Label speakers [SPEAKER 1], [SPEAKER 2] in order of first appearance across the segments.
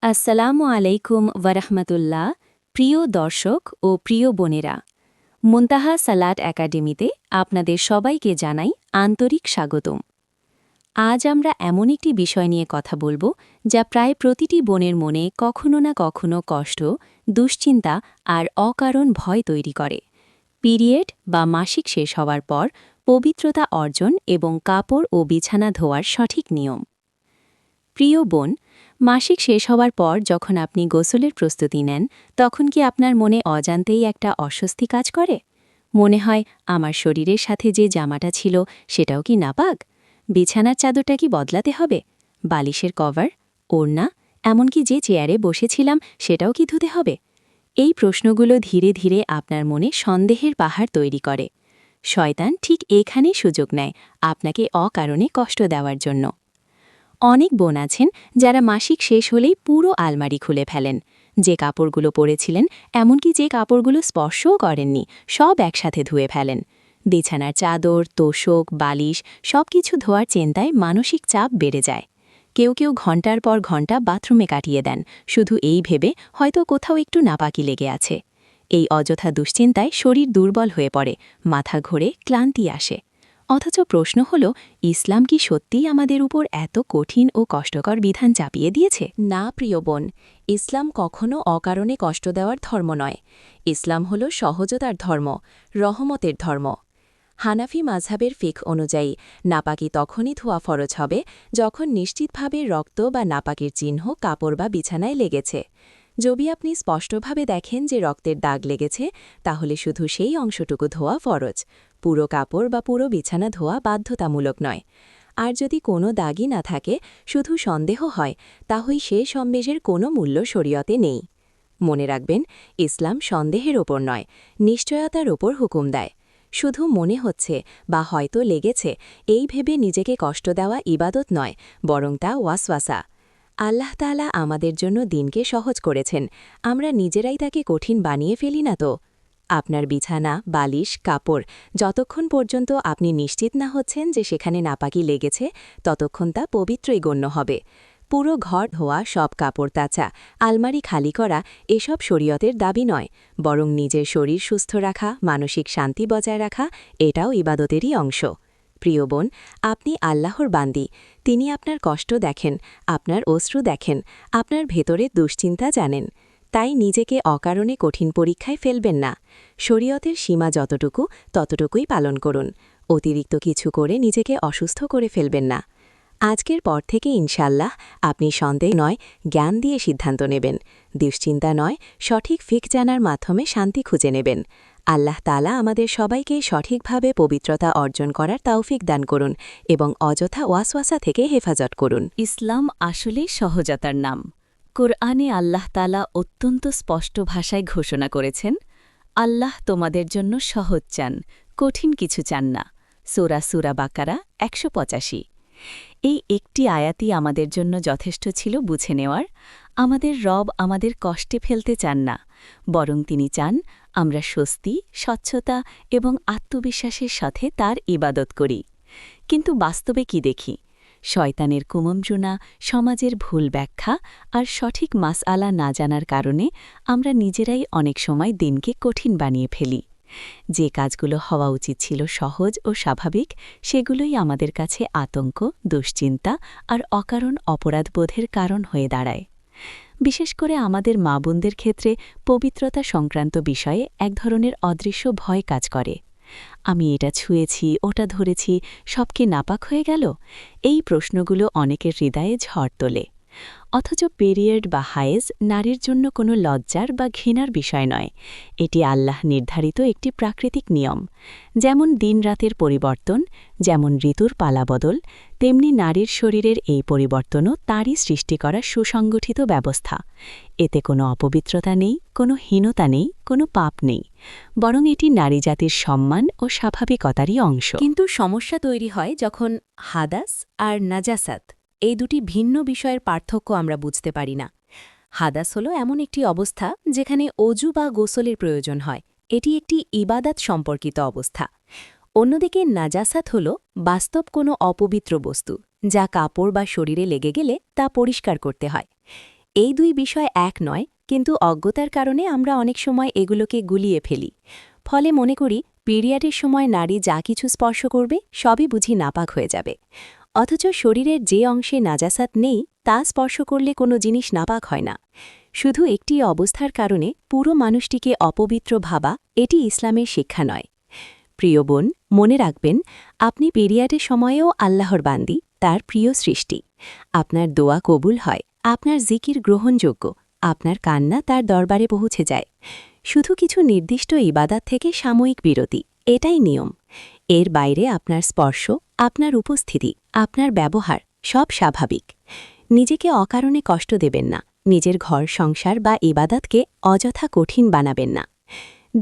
[SPEAKER 1] আসসালামু আলাইকুম ওয়ারাহমাতুল্লাহ। প্রিয় দর্শক ও প্রিয় বোনেরা, মুনতাহা সালাত একাডেমিতে আপনাদের সবাইকে জানাই আন্তরিক স্বাগতম। আজ আমরা এমন একটি বিষয় নিয়ে কথা বলবো যা প্রায় প্রতিটি বোনের মনে কখনো না কখনো কষ্ট, দুশ্চিন্তা আর অকারণ ভয় তৈরি করে। পিরিয়ড বা মাসিক শেষ হওয়ার পর পবিত্রতা অর্জন এবং কাপড় ও বিছানা ধোয়ার সঠিক নিয়ম। প্রিয় বোন, মাসিক শেষ হওয়ার পর যখন আপনি গোসলের প্রস্তুতি নেন, তখন কি আপনার মনে অজান্তেই একটা অস্বস্তি কাজ করে? মনে হয় আমার শরীরের সাথে যে জামাটা ছিল সেটাও কি নাপাক? বিছানার চাদরটা কি বদলাতে হবে? বালিশের কভার, ওড়না, এমনকি যে চেয়ারে বসেছিলাম সেটাও কি ধুতে হবে? এই প্রশ্নগুলো ধীরে ধীরে আপনার মনে সন্দেহের পাহাড় তৈরি করে। শয়তান ঠিক এখানেই সুযোগ নেয় আপনাকে অকারণে কষ্ট দেওয়ার জন্য। অনেক বোন আছেন যারা মাসিক শেষ হলেই পুরো আলমারি খুলে ফেলেন। যে কাপড়গুলো পরেছিলেন, এমনকি যে কাপড়গুলো স্পর্শও করেননি, সব একসাথে ধুয়ে ফেলেন। বিছানার চাদর, তোশক, বালিশ সবকিছু ধোয়ার চিন্তায় মানসিক চাপ বেড়ে যায়। কেউ কেউ ঘণ্টার পর ঘণ্টা বাথরুমে কাটিয়ে দেন, শুধু এই ভেবে হয়তো কোথাও একটু নাপাকি লেগে আছে। এই অযথা দুশ্চিন্তায় শরীর দুর্বল হয়ে পড়ে, মাথা ঘোরে, ক্লান্তি আসে। অথচ প্রশ্ন হল, ইসলাম কি সত্যিই আমাদের উপর এত কঠিন ও কষ্টকর বিধান চাপিয়ে দিয়েছে?
[SPEAKER 2] না প্রিয় বোন, ইসলাম কখনো অকারণে কষ্ট দেওয়ার ধর্ম নয়। ইসলাম হল সহজতার ধর্ম, রহমতের ধর্ম। হানাফি মাযহাবের ফিকহ অনুযায়ী নাপাকি তখনই ধোয়া ফরজ হবে যখন নিশ্চিতভাবে রক্ত বা নাপাকির চিহ্ন কাপড় বা বিছানায় লেগেছে। যদি আপনি স্পষ্টভাবে দেখেন যে রক্তের দাগ লেগেছে, তাহলে শুধু সেই অংশটুকু ধোয়া ফরজ। পুরো কাপড় বা পুরো বিছানা ধোয়া বাধ্যতামূলক নয়। আর যদি কোনো দাগই না থাকে, শুধু সন্দেহ হয়, তাহলে সে সন্দেহের কোনো মূল্য শরীয়তে নেই। মনে রাখবেন, ইসলাম সন্দেহের ওপর নয়, নিশ্চয়তার ওপর হুকুম দেয়। শুধু মনে হচ্ছে বা হয়তো লেগেছে এই ভেবে নিজেকে কষ্ট দেওয়া ইবাদত নয়, বরং তা ওয়াসওয়াসা। আল্লাহ তাআলা আমাদের জন্য দিনকে সহজ করেছেন, আমরা নিজেরাই তাকে কঠিন বানিয়ে ফেলি না তো। আপনার বিছানা, বালিশ, কাপড় যতক্ষণ পর্যন্ত আপনি নিশ্চিত না হচ্ছেন যে সেখানে নাপাকি লেগেছে, ততক্ষণ তা পবিত্রই গণ্য হবে। পুরো ঘর ধোয়া, সব কাপড় তাছা, আলমারি খালি করা এসব শরীয়তের দাবি নয়, বরং নিজের শরীর সুস্থ রাখা, মানসিক শান্তি বজায় রাখা এটাও ইবাদতেরই অংশ। প্রিয় বোন, আপনি আল্লাহর বান্দি। তিনি আপনার কষ্ট দেখেন, আপনার অশ্রু দেখেন, আপনার ভেতরের দুশ্চিন্তা জানেন। তাই নিজেকে অকারণে কঠিন পরীক্ষায় ফেলবেন না। শরীয়তের সীমা যতটুকু, ততটুকুই পালন করুন। অতিরিক্ত কিছু করে নিজেকে অসুস্থ করে ফেলবেন না। আজকের পর থেকে ইনশাল্লাহ আপনি সন্দেহ নয়, জ্ঞান দিয়ে সিদ্ধান্ত নেবেন। দুশ্চিন্তা নয়, সঠিক ফিকহ জানার মাধ্যমে শান্তি খুঁজে নেবেন। আল্লাহ তাআলা আমাদের সবাইকে সঠিকভাবে পবিত্রতা অর্জন করার তৌফিক দান করুন এবং অযথা ওয়াসওয়াসা থেকে হেফাজত করুন।
[SPEAKER 1] ইসলাম আসলেই সহজতার নাম। কোরআনে আল্লাহ তাআলা অত্যন্ত স্পষ্ট ভাষায় ঘোষণা করেছেন, আল্লাহ তোমাদের জন্য সহজ চান, কঠিন কিছু চান না। সূরা বাকারা ১৮৫। এই একটি আয়াতই আমাদের জন্য যথেষ্ট ছিল বুঝে নেওয়ার, আমাদের রব আমাদের কষ্টে ফেলতে চান না, বরং তিনি চান আমরা স্বস্তি, স্বচ্ছতা এবং আত্মবিশ্বাসের সাথে তার ইবাদত করি। কিন্তু বাস্তবে কি দেখি? শয়তানের কুমন্ত্রণা, সমাজের ভুল ব্যাখ্যা আর সঠিক মাসআলা না জানার কারণে আমরা নিজেরাই অনেক সময় দিনকে কঠিন বানিয়ে ফেলি। যে কাজগুলো হওয়া উচিত ছিল সহজ ও স্বাভাবিক, সেগুলোই আমাদের কাছে আতঙ্ক, দুশ্চিন্তা আর অকারণ অপরাধবোধের কারণ হয়ে দাঁড়ায়। বিশেষ করে আমাদের মা বোনদের ক্ষেত্রে পবিত্রতা সংক্রান্ত বিষয়ে এক ধরনের অদৃশ্য ভয় কাজ করে। আমি এটা ছুঁয়েছি, ওটা ধরেছি, সব কি নাপাক হয়ে গেল? এই প্রশ্নগুলো অনেকের হৃদয়ে ঝড় তোলে। অথচ পিরিয়ড বা হায়েজ নারীর জন্য কোনো লজ্জার বা ঘৃণার বিষয় নয়। এটি আল্লাহ নির্ধারিত একটি প্রাকৃতিক নিয়ম। যেমন দিন রাতের পরিবর্তন, যেমন ঋতুর পালাবদল, তেমনি নারীর শরীরের এই পরিবর্তনও তাঁরই সৃষ্টি করা সুসংগঠিত ব্যবস্থা। এতে কোনো অপবিত্রতা নেই, কোনো হীনতা নেই, কোনো পাপ নেই, বরং এটি নারী জাতির সম্মান ও স্বাভাবিকতারই অংশ।
[SPEAKER 2] কিন্তু সমস্যা তৈরি হয় যখন হাদাস আর নাজাসাত এই দুটি ভিন্ন বিষয়ের পার্থক্য আমরা বুঝতে পারি না। হাদাস হল এমন একটি অবস্থা যেখানে অজু বা গোসলের প্রয়োজন হয়, এটি একটি ইবাদাত সম্পর্কিত অবস্থা। অন্যদিকে নাজাসাত হল বাস্তব কোনো অপবিত্র বস্তু, যা কাপড় বা শরীরে লেগে গেলে তা পরিষ্কার করতে হয়।
[SPEAKER 1] এই দুই বিষয় এক নয়, কিন্তু অজ্ঞতার কারণে আমরা অনেক সময় এগুলোকে গুলিয়ে ফেলি। ফলে মনে করি পিরিয়ডের সময় নারী যা কিছু স্পর্শ করবে সবই বুঝি নাপাক হয়ে যাবে। অথচ শরীরের যে অংশে নাজাসাত নেই তা স্পর্শ করলে কোনো জিনিস নাপাক হয় না। শুধু একটি অবস্থার কারণে পুরো মানুষটিকে অপবিত্র ভাবা এটি ইসলামের শিক্ষা নয়। প্রিয় বোন, মনে রাখবেন, আপনি পিরিয়ডের সময়েও আল্লাহর বান্দি, তার প্রিয় সৃষ্টি। আপনার দোয়া কবুল হয়, আপনার জিকির গ্রহণযোগ্য, আপনার কান্না তার দরবারে পৌঁছে যায়। শুধু কিছু নির্দিষ্ট ইবাদাত থেকে সাময়িক বিরতি, এটাই নিয়ম। এর বাইরে আপনার স্পর্শ, আপনার উপস্থিতি, আপনার ব্যবহার সব স্বাভাবিক। নিজেকে অকারণে কষ্ট দেবেন না, নিজের ঘর সংসার বা ইবাদাতকে অযথা কঠিন বানাবেন না।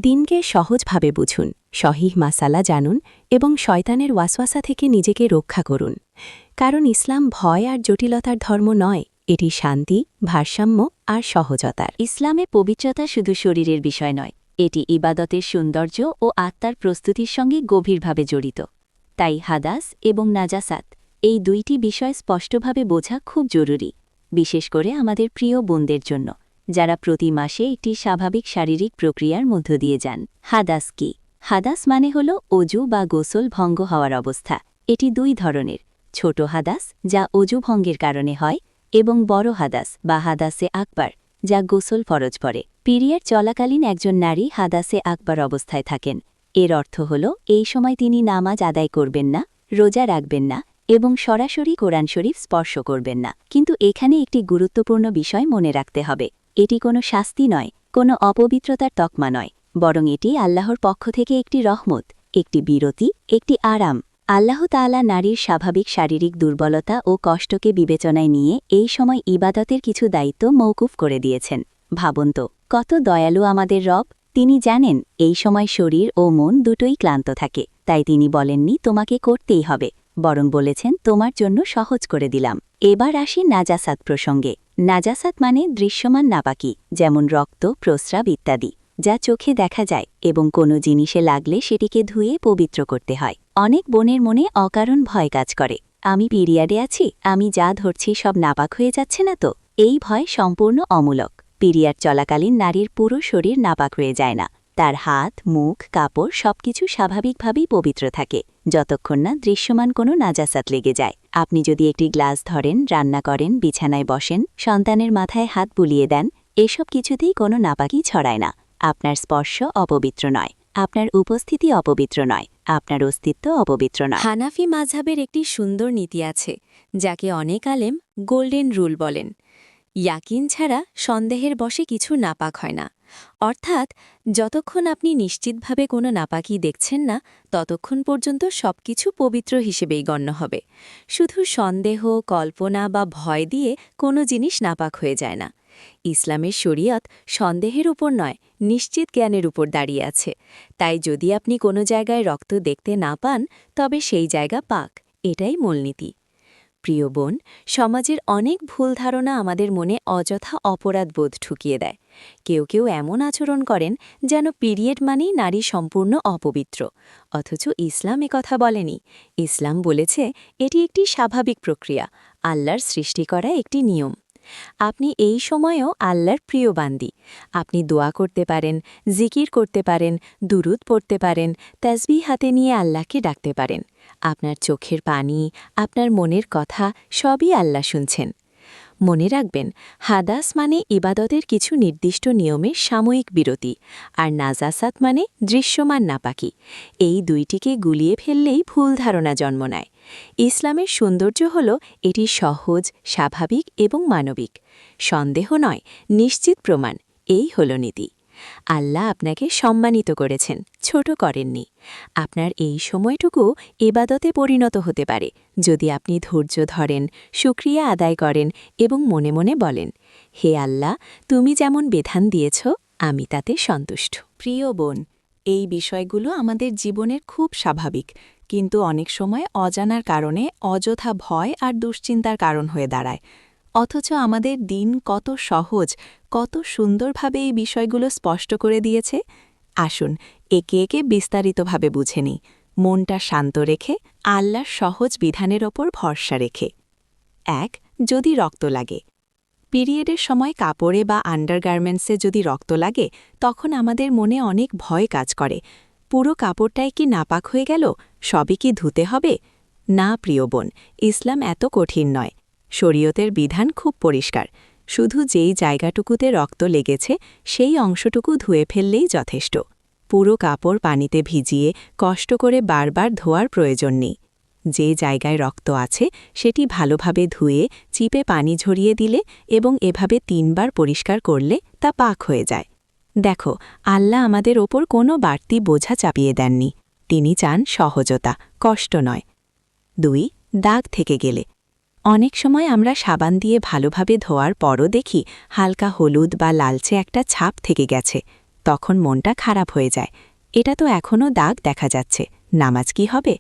[SPEAKER 1] দিনকে সহজভাবে বুঝুন, সহিহ মাসালা জানুন এবং শয়তানের ওয়াসওয়াসা থেকে নিজেকে রক্ষা করুন। কারণ ইসলাম ভয় আর জটিলতার ধর্ম নয়, এটি শান্তি, ভারসাম্য আর সহজতার।
[SPEAKER 2] ইসলামে পবিত্রতা শুধু শরীরের বিষয় নয়, এটি ইবাদতের সৌন্দর্য ও আত্মার প্রস্তুতির সঙ্গে গভীরভাবে জড়িত। তাই হাদাস এবং নাজাসাত এই দুইটি বিষয় স্পষ্টভাবে বোঝা খুব জরুরি, বিশেষ করে আমাদের প্রিয় বোনদের জন্য, যারা প্রতি মাসে একটি স্বাভাবিক শারীরিক প্রক্রিয়ার মধ্য দিয়ে যান। হাদাস কি? হাদাস মানে হল অজু বা গোসল ভঙ্গ হওয়ার অবস্থা। এটি দুই ধরনের: ছোট হাদাস, যা অজু ভঙ্গের কারণে হয়, এবং বড় হাদাস বা হাদাসে আকবার, যা গোসল ফরজ পড়ে। পিরিয়ড চলাকালীন একজন নারী হাদাসে আকবার অবস্থায় থাকেন। এর অর্থ হল এই সময় তিনি নামাজ আদায় করবেন না, রোজা রাখবেন না এবং সরাসরি কোরআন শরীফ স্পর্শ করবেন না। কিন্তু এখানে একটি গুরুত্বপূর্ণ বিষয় মনে রাখতে হবে। এটি কোনো শাস্তি নয়, কোনো অপবিত্রতার তকমা নয়, বরং এটি আল্লাহর পক্ষ থেকে একটি রহমত, একটি বিরতি, একটি আরাম। আল্লাহ তাআলা নারীর স্বাভাবিক শারীরিক দুর্বলতা ও কষ্টকে বিবেচনায় নিয়ে এই সময় ইবাদতের কিছু দায়িত্ব মওকুফ করে দিয়েছেন। ভাবুন তো, কত দয়ালু আমাদের রব! তিনি জানেন এই সময় শরীর ও মন দুটোই ক্লান্ত থাকে, তাই তিনি বলেননি তোমাকে করতেই হবে, বরং বলেছেন তোমার জন্য সহজ করে দিলাম। এবার আসি নাজাসাত প্রসঙ্গে। নাজাসাত মানে দৃশ্যমান নাপাকি, যেমন রক্ত, প্রস্রাব ইত্যাদি, যা চোখে দেখা যায় এবং কোনো জিনিসে লাগলে সেটিকে ধুয়ে পবিত্র করতে হয়। অনেক বোনের মনে অকারণ ভয় কাজ করে, আমি পিরিয়ডে আছি, আমি যা ধরছি সব নাপাক হয়ে যাচ্ছে না তো? এই ভয় সম্পূর্ণ অমূলক। পিরিয়ড চলাকালীন নারীর পুরো শরীর নাপাক হয়ে যায় না। তার হাত, মুখ, কাপড় সবকিছু স্বাভাবিকভাবেই পবিত্র থাকে, যতক্ষণ না দৃশ্যমান কোনো নাজাসাত লেগে যায়। আপনি যদি একটি গ্লাস ধরেন, রান্না করেন, বিছানায় বসেন, সন্তানের মাথায় হাত বুলিয়ে দেন, এসব কিছুতেই কোনো নাপাকি ছড়ায় না। আপনার স্পর্শ অপবিত্র নয়, আপনার উপস্থিতি অপবিত্র নয়, আপনার অস্তিত্ব অপবিত্র নয়।
[SPEAKER 1] হানাফি মাযহাবের একটি সুন্দর নীতি আছে, যাকে অনেক আলেম গোল্ডেন রুল বলেন। ইয়াকিন ছাড়া সন্দেহের বশে কিছু নাপাক হয় না। অর্থাৎ যতক্ষণ আপনি নিশ্চিতভাবে কোনো নাপাকি দেখছেন না, ততক্ষণ পর্যন্ত সবকিছু পবিত্র হিসেবেই গণ্য হবে। শুধু সন্দেহ, কল্পনা বা ভয় দিয়ে কোনো জিনিস নাপাক হয়ে যায় না। ইসলামের শরীয়ত সন্দেহের উপর নয়, নিশ্চিত জ্ঞানের উপর দাঁড়িয়ে আছে। তাই যদি আপনি কোনো জায়গায় রক্ত দেখতে না পান, তবে সেই জায়গা পাক, এটাই মূলনীতি। প্রিয় বোন, সমাজের অনেক ভুল ধারণা আমাদের মনে অযথা অপরাধবোধ ঢুকিয়ে দেয়। কেউ কেউ এমন আচরণ করেন যেন পিরিয়ড মানেই নারী সম্পূর্ণ অপবিত্র, অথচ ইসলাম কথা বলেনি। ইসলাম বলেছে এটি একটি স্বাভাবিক প্রক্রিয়া, আল্লাহর সৃষ্টি করা একটি নিয়ম। আপনি এই সময়েও আল্লাহর প্রিয় বান্দি। আপনি দোয়া করতে পারেন, জিকির করতে পারেন, দুরুদ পড়তে পারেন, তাসবিহ হাতে নিয়ে আল্লাহকে ডাকতে পারেন। আপনার চোখের পানি, আপনার মনের কথা সবই আল্লাহ শুনছেন। মনে রাখবেন, হাদাস মানে ইবাদতের কিছু নির্দিষ্ট নিয়মের সাময়িক বিরতি, আর নাজাসাত মানে দৃশ্যমান নাপাকি। এই দুইটিকে গুলিয়ে ফেললেই ভুল ধারণা জন্ম নেয়। ইসলামের সৌন্দর্য হল এটি সহজ, স্বাভাবিক এবং মানবিক। সন্দেহ নয়, নিশ্চিত প্রমাণ, এই হল নীতি। আল্লাহ আপনাকে সম্মানিত করেছেন, ছোট করেননি। আপনার এই সময়টুকু ইবাদতে পরিণত হতে পারে যদি আপনি ধৈর্য ধরেন, শুকরিয়া আদায় করেন এবং মনে মনে বলেন, হে আল্লাহ, তুমি যেমন বিধান দিয়েছ আমি তাতে সন্তুষ্ট।
[SPEAKER 2] প্রিয় বোন, এই বিষয়গুলো আমাদের জীবনের খুব স্বাভাবিক, কিন্তু অনেক সময় অজানার কারণে অযথা ভয় আর দুশ্চিন্তার কারণ হয়ে দাঁড়ায়। অথচ আমাদের দিন কত সহজ, কত সুন্দরভাবে এই বিষয়গুলো স্পষ্ট করে দিয়েছে। আসুন একে একে বিস্তারিতভাবে বুঝে নিই, মনটা শান্ত রেখে, আল্লাহর সহজ বিধানের ওপর ভরসা রেখে। ১. যদি রক্ত লাগে। পিরিয়ডের সময় কাপড়ে বা আন্ডারগার্মেন্টসে যদি রক্ত লাগে তখন আমাদের মনে অনেক ভয় কাজ করে। পুরো কাপড়টাই কি নাপাক হয়ে গেল? সবই কি ধুতে হবে? না প্রিয় বোন, ইসলাম এত কঠিন নয়। শরীয়তের বিধান খুব পরিষ্কার। শুধু যেই জায়গাটুকুতে রক্ত লেগেছে সেই অংশটুকু ধুয়ে ফেললেই যথেষ্ট। পুরো কাপড় পানিতে ভিজিয়ে কষ্ট করে বারবার ধোয়ার প্রয়োজন নেই। যে জায়গায় রক্ত আছে সেটি ভালোভাবে ধুয়ে চিপে পানি ঝরিয়ে দিলে এবং এভাবে 3 বার পরিষ্কার করলে তা পাক হয়ে যায়। দেখো, আল্লাহ আমাদের ওপর কোনো বাড়তি বোঝা চাপিয়ে দেননি। তিনি চান সহজতা, কষ্ট নয়। 2. দাগ থেকে গেলে। অনেক সময় আমরা সাবান দিয়ে ভালোভাবে ধোয়ার পরও দেখি হালকা হলুদ বা লালচে একটা ছাপ থেকে গেছে। তখন মনটা খারাপ হয়ে যায়। এটা তো এখনও দাগ দেখা যাচ্ছে, নামাজ কি হবে?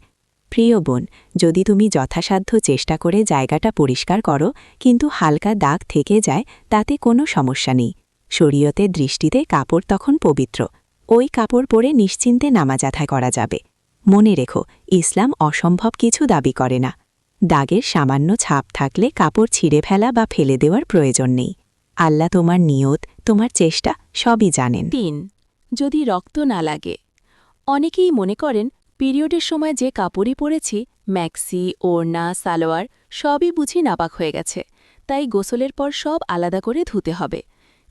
[SPEAKER 2] প্রিয় বোন, যদি তুমি যথাসাধ্য চেষ্টা করে জায়গাটা পরিষ্কার করো কিন্তু হালকা দাগ থেকে যায়, তাতে কোনো সমস্যা নেই। শরীয়তের দৃষ্টিতে কাপড় তখন পবিত্র। ওই কাপড় পরে নিশ্চিন্তে নামাজ আদায় করা যাবে। মনে রেখো, ইসলাম অসম্ভব কিছু দাবি করে না। দাগের সামান্য ছাপ থাকলে কাপড় ছিঁড়ে ফেলা বা ফেলে দেওয়ার প্রয়োজন নেই। আল্লাহ তোমার নিয়ত, তোমার চেষ্টা সবই জানেন।
[SPEAKER 1] 3. যদি রক্ত না লাগে। অনেকেই মনে করেন পিরিয়ডের সময় যে কাপড়ই পরেছি, ম্যাক্সি, ওড়না, সালোয়ার সবই বুঝি নাপাক হয়ে গেছে, তাই গোসলের পর সব আলাদা করে ধুতে হবে।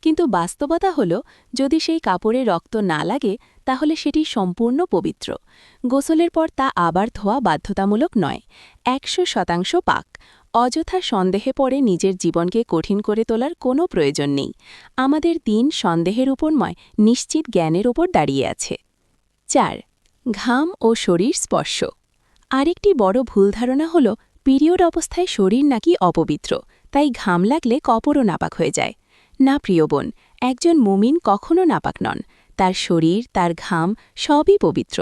[SPEAKER 1] কিন্তু বাস্তবতা হল, যদি সেই কাপড়ে রক্ত না লাগে তাহলে সেটি সম্পূর্ণ পবিত্র। গোসলের পর তা আবার ধোয়া বাধ্যতামূলক নয়। 100% পাক। অযথা সন্দেহে পড়ে নিজের জীবনকে কঠিন করে তোলার কোনো প্রয়োজন নেই। আমাদের দিন সন্দেহের উপর নয়, নিশ্চিত জ্ঞানের ওপর দাঁড়িয়ে আছে। 4. ঘাম ও শরীর স্পর্শ। আরেকটি বড় ভুল ধারণা হল পিরিয়ড অবস্থায় শরীর নাকি অপবিত্র, তাই ঘাম লাগলে কাপড়ও নাপাক হয়ে যায়। না প্রিয় বোন, একজন মুমিন কখনও নাপাক নন। তার শরীর, তার ঘাম সবই পবিত্র।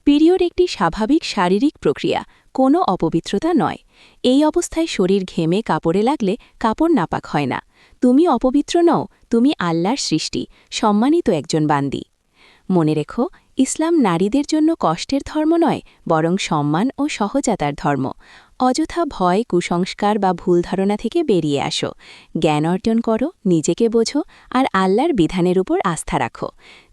[SPEAKER 1] পিরিয়ড একটি স্বাভাবিক শারীরিক প্রক্রিয়া, কোনো অপবিত্রতা নয়। এই অবস্থায় শরীর ঘেমে কাপড়ে লাগলে কাপড় নাপাক হয় না। তুমি অপবিত্র নও, তুমি আল্লাহর সৃষ্টি, সম্মানিত একজন বান্দি। মনে রেখো, ইসলাম নারীদের জন্য কষ্টের ধর্ম নয়, বরং সম্মান ও সহজাতার ধর্ম। অযথা ভয়, কুসংস্কার বা ভুল ধারণা থেকে বেরিয়ে আসো। জ্ঞান অর্জন করো, নিজেকে বোঝো আর আল্লাহর বিধানের উপর আস্থা রাখো।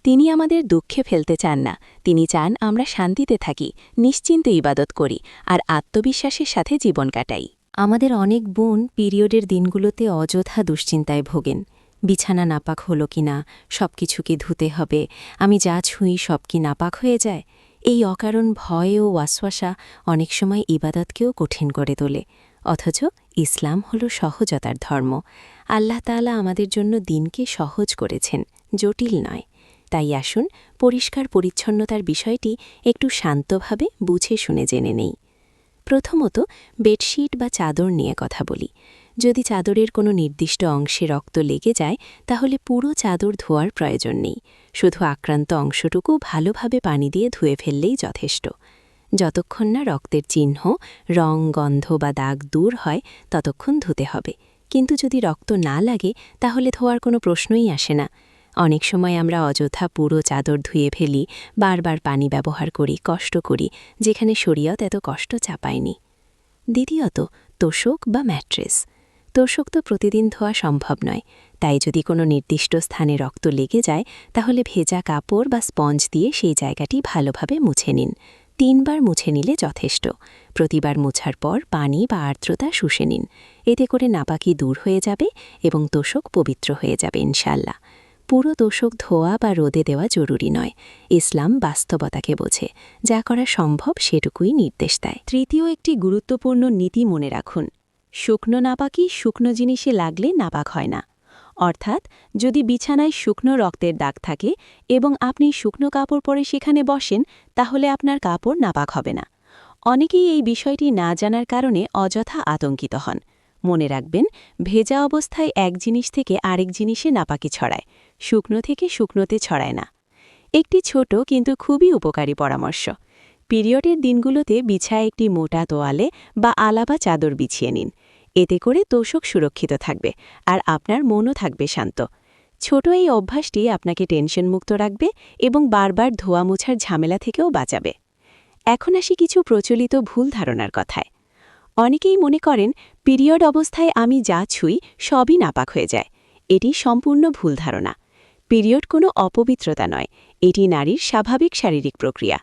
[SPEAKER 1] তিনি আমাদের দুঃখে ফেলতে চান না, তিনি চান আমরা শান্তিতে থাকি, নিশ্চিন্তে ইবাদত করি আর আত্মবিশ্বাসের সাথে জীবন কাটাই। আমাদের অনেক বোন পিরিয়ডের দিনগুলোতে অযথা দুশ্চিন্তায় ভোগেন। বিছানা নাপাক হলো কিনা, সব কিছু কি ধুতে হবে, আমি যা ছুঁই সব কি নাপাক হয়ে যায়। এই অকারণ ভয় ও ওয়াসওয়াসা অনেক সময় ইবাদতকেও কঠিন করে তোলে। অথচ ইসলাম হল সহজতার ধর্ম। আল্লাহ তাআলা আমাদের জন্য দিনকে সহজ করেছেন, জটিল নয়। তাই আসুন পরিষ্কার পরিচ্ছন্নতার বিষয়টি একটু শান্তভাবে বুঝে শুনে জেনে নেই। প্রথমত, বেডশিট বা চাদর নিয়ে কথা বলি। যদি চাদরের কোনো নির্দিষ্ট অংশে রক্ত লেগে যায় তাহলে পুরো চাদর ধোয়ার প্রয়োজন নেই। শুধু আক্রান্ত অংশটুকু ভালোভাবে পানি দিয়ে ধুয়ে ফেললেই যথেষ্ট। যতক্ষণ না রক্তের চিহ্ন, রং, গন্ধ বা দাগ দূর হয় ততক্ষণ ধুতে হবে। কিন্তু যদি রক্ত না লাগে তাহলে ধোয়ার কোনো প্রশ্নই আসে না। অনেক সময় আমরা অযথা পুরো চাদর ধুয়ে ফেলি, বারবার পানি ব্যবহার করি, কষ্ট করি, যেখানে শরীয়ত এত কষ্ট চাপায়নি। দ্বিতীয়ত, তোশক বা ম্যাট্রেস। তোশক তো প্রতিদিন ধোয়া সম্ভব নয়, তাই যদি কোনো নির্দিষ্ট স্থানে রক্ত লেগে যায় তাহলে ভেজা কাপড় বা স্পঞ্জ দিয়ে সেই জায়গাটি ভালোভাবে মুছে নিন। 3 বার মুছে নিলে যথেষ্ট। প্রতিবার মোছার পর পানি বা আর্দ্রতা শুষে নিন। এতে করে নাপাকি দূর হয়ে যাবে এবং তোশক পবিত্র হয়ে যাবে ইনশাল্লাহ। পুরো তোশক ধোয়া বা রোদে দেওয়া জরুরি নয়। ইসলাম বাস্তবতাকে বোঝে, যা করা সম্ভব সেটুকুই নির্দেশ দেয়। তৃতীয় একটি গুরুত্বপূর্ণ নীতি মনে রাখুন, শুকনো নাপাকি শুকনো জিনিসে লাগলে নাপাক হয় না। অর্থাৎ যদি বিছানায় শুকনো রক্তের দাগ থাকে এবং আপনি শুকনো কাপড় পরে সেখানে বসেন তাহলে আপনার কাপড় নাপাক হবে না। অনেকেই এই বিষয়টি না জানার কারণে অযথা আতঙ্কিত হন। মনে রাখবেন, ভেজা অবস্থায় এক জিনিস থেকে আরেক জিনিসে নাপাকি ছড়ায়, শুকনো থেকে শুকনোতে ছড়ায় না। একটি ছোট কিন্তু খুবই উপকারী পরামর্শ, পিরিয়ডের দিনগুলোতে বিছায় একটি মোটা তোয়ালে বা আলাবা চাদর বিছিয়ে নিন। এতে করে তোশক সুরক্ষিত থাকবে আর আপনার মনও থাকবে শান্ত। ছোট এই অভ্যাসটি আপনাকে টেনশনমুক্ত রাখবে এবং বারবার ধোয়া মোছার ঝামেলা থেকেও বাঁচাবে। এখন আসি কিছু প্রচলিত ভুল ধারণার কথায়। অনেকেই মনে করেন পিরিয়ড অবস্থায় আমি যা ছুঁই সবই নাপাক হয়ে যায়। এটি সম্পূর্ণ ভুল ধারণা। পিরিয়ড কোনো অপবিত্রতা নয়, এটি নারীর স্বাভাবিক শারীরিক প্রক্রিয়া।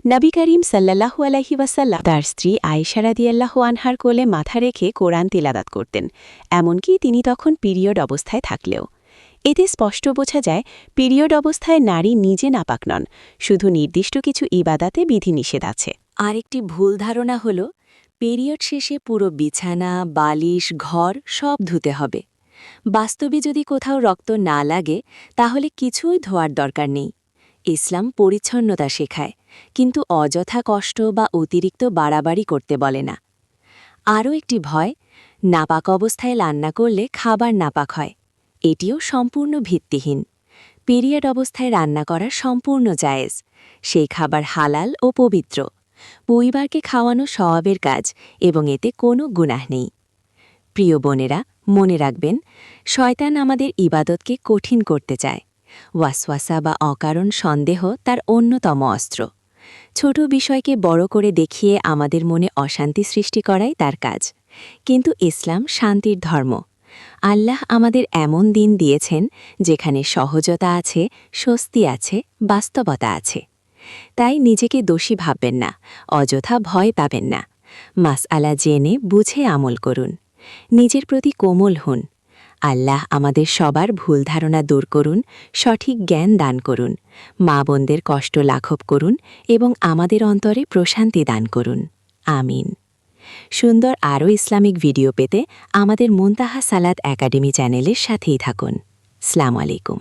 [SPEAKER 1] নবী করিম সাল্লাল্লাহু আলাইহি ওয়াসাল্লাম তার স্ত্রী আয়েশা রাদিয়াল্লাহু আনহার কোলে মাথা রেখে কোরআন তিলাওয়াত করতেন, এমনকি তিনি তখন পিরিয়ড অবস্থায় থাকলেও। এতে স্পষ্ট বোঝা যায় পিরিয়ড অবস্থায় নারী নিজে নাপাক নন, শুধু নির্দিষ্ট কিছু ইবাদাতে বিধিনিষেধ আছে।
[SPEAKER 2] আরেকটি ভুল ধারণা হল পিরিয়ড শেষে পুরো বিছানা, বালিশ, ঘর সব ধুতে হবে। বাস্তবে যদি কোথাও রক্ত না লাগে তাহলে কিছুই ধোয়ার দরকার নেই। ইসলাম পরিচ্ছন্নতা শেখায়, কিন্তু অযথা কষ্ট বা অতিরিক্ত বাড়াবাড়ি করতে বলে না। আরও একটি ভয়, নাপাক অবস্থায় রান্না করলে খাবার নাপাক হয়। এটিও সম্পূর্ণ ভিত্তিহীন। পিরিয়ড অবস্থায় রান্না করা সম্পূর্ণ জায়েজ। সেই খাবার হালাল ও পবিত্র। পরিবারকে খাওয়ানো সওয়াবের কাজ এবং এতে কোনো গুনাহ নেই। প্রিয় বোনেরা, মনে রাখবেন, শয়তান আমাদের ইবাদতকে কঠিন করতে চায়। ওয়াসওয়াসা বা অকারণ সন্দেহ তার অন্যতম অস্ত্র। ছোট বিষয়কে বড় করে দেখিয়ে আমাদের মনে অশান্তি সৃষ্টি করাই তার কাজ। কিন্তু ইসলাম শান্তির ধর্ম। আল্লাহ আমাদের এমন দিন দিয়েছেন যেখানে সহজতা আছে, স্বস্তি আছে, বাস্তবতা আছে। তাই নিজেকে দোষী ভাববেন না, অযথা ভয় পাবেন না। মাসআলা জেনে বুঝে আমল করুন। নিজের প্রতি কোমল হন। আল্লাহ আমাদের সবার ভুল ধারণা দূর করুন, সঠিক জ্ঞান দান করুন, মা বোনদের কষ্ট লাঘব করুন এবং আমাদের অন্তরে প্রশান্তি দান করুন। আমিন। সুন্দর আরও ইসলামিক ভিডিও পেতে আমাদের মুনতাহা সালাত একাডেমি চ্যানেলের সাথেই থাকুন। আসসালামু আলাইকুম।